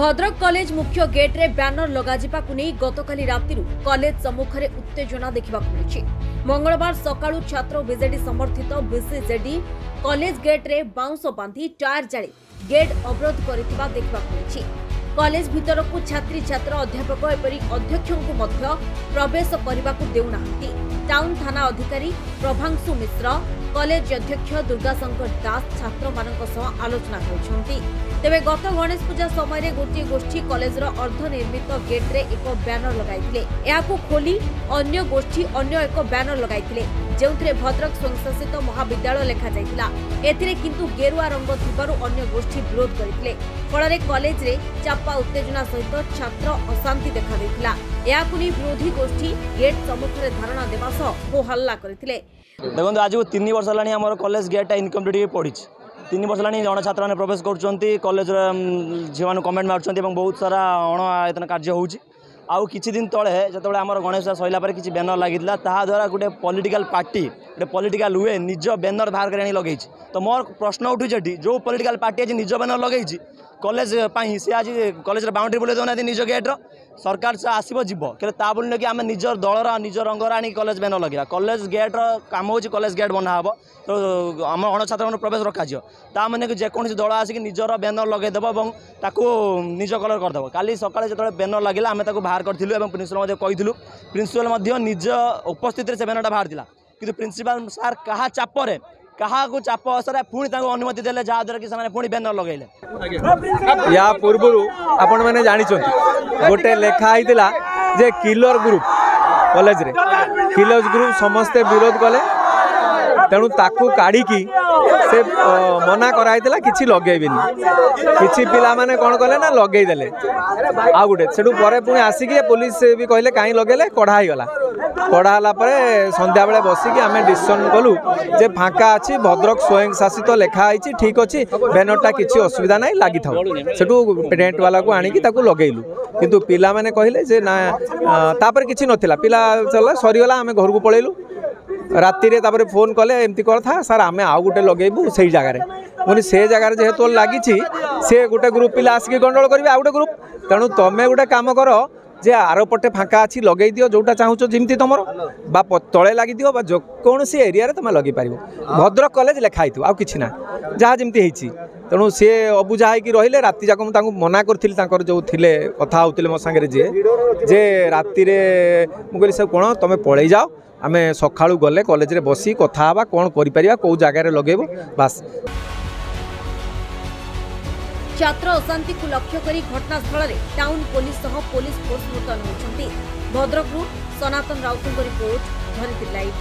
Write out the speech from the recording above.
Bhadrak college मुख्य gate रे banner लगाजिबाकु नै गतकाली रातिरु कॉलेज सम्मुखरे उत्तेजना देखिबाकु मिलिछि। मंगलवार सकाळु छात्र बीजेडी समर्थित बीसीजेडी कॉलेज गेट रे बाउंस बांधी टायर जाली गेट अवरोध करितिबा देखिबाकु मिलिछि। कॉलेज भितरकु छात्री छात्र अध्यापक एपरि अध्यक्षଙ୍କୁ ମଧ୍ୟ प्रवेश କରିବାକୁ देउनाहंती। टाउन थाना अधिकारी प्रभांशु मिश्र कॉलेज अध्यक्ष दुर्गाशंकर दास छात्र मानक सह आलोचना करिसेंती। तेबे गत गणेश पूजा समय गोटे गोष्ठी कॉलेजर अर्धनिर्मित गेट रे एक बैनर लगाइथिले। याकू खोली अन्य गोष्ठी अन्य एक बैनर लगाइथिले जेउथरे भद्रक स्वयंशासित महाविद्यालय लेखा जाइथिला। एथिरे किंतु गेरुआ रंग थिबारु अन्य गोष्ठी विरोध करिथिले। फଳରେ कॉलेज रे चापा उत्तेजना सहित छात्र अशांति देखा दैथिला। याकू नि विरोधी गोष्ठी गेट सम्मुखरे धारणा देबा सह हो हल्ला करिथिले। देखो आज 3 वर्ष है आम कॉलेज गेटा इनकम्प्लीट पड़ी 3 वर्ष है जन छात्र मैंने प्रवेश कर कॉलेज झील मैंने कमेंट मार्च बहुत सारा अण आयतन कार्य हो किछि दिन तले जो आम गणेश पूजा सरला किसी बैनर लगी द्वारा गोटे पॉलिटिकल पार्टी गोटे पॉलिटिकल हुए निज बैनर बाहर कर लगे। तो मोर प्रश्न उठुचे जो पॉलिटिकल पार्टी आज निज बैनर लगे कॉलेज सी आज कॉलेज बाउंड्री बुले दौना निज गेट्र सरकार से आसब जीव कि बोलने कि आम निज दलर निज रंगर आनी कॉलेज बैनर लगे कॉलेज गेट्र काम हो कॉलेज गेट बना हे तो आम अण छात्र प्रवेश रखाज ताने कि जेकोसी दल आसिक निजर बैनर लगेदेव और ताकू निज कलर करदेव। काली सकाଳେ जो बैनर लगे आम बाहर करूँ प्रिंसिपाल कही प्रिंसिपाल निज उपस्थित से बैनरटा बाहर कि प्रिंसिपाल सार क्या चापर क्या चाप असर पुणी अनुमति देले जहाँद्वारा कि पुणी बैनर लगेले। या पूर्व आपण मैंने जानी गोटे लेखाई जे किलर ग्रुप कॉलेज रे किलर ग्रुप समस्ते विरोध कले तेणु ताकू काढ़ी से मना कराई किसी लगेबिनी किसी पिला माने कौन कले ना लगेदेले आ गोटे से पुणी आसिक पुलिस भी कहले कहीं लगेले कढ़ाई गला कढ़ाला संध्या बेले बसिकी आम डिसीजन कलु जे फाँका अच्छी भद्रक स्वयं शासित लिखाई ठीक अच्छी बैनरटा किसी असुविधा ना लगी था सेठू टेंट वाला को आणिकी लगेलु किंतु पिला माने कहले जे ना तापर किसी नथिला पिला चला सरीगला आम घर को पलैलु राति रे तापर फोन कले एमती कर था सार आम आउ गोटे लगेबू से जगार मुझे से जगार जेहेतु लगी सी गोटे ग्रुप पिला आसिक गंडल करेंगे आउ गोटे ग्रुप तेणु तुम गोटे काम कर जे आर पटे फाँका अच्छी लगे दियो जोटा चाहूच जमी तुम बा तले लगी दियो बा कौन सी एरिया रे तुम लगे पार भद्रक कॉलेज लिखाई थो आ कि ना जहाँ जमी होती तेणु सी अबुझा होगी रही राति जाक मुझे मना करी जो थे कथा होते मो सागर जे राति मुझे सब कौन तुम पलि जाओ आम सका गले कॉलेज रे बसी कथा हवा कौन करिपरिया कौ जगार लगेबो बास। छात्र अशांति को लक्ष्य करी घटनास्थल में टाउन पुलिस सह पुलिस फोर्स मुतयन होती। भद्रक सनातन राउत रिपोर्ट धरित्री लाइव।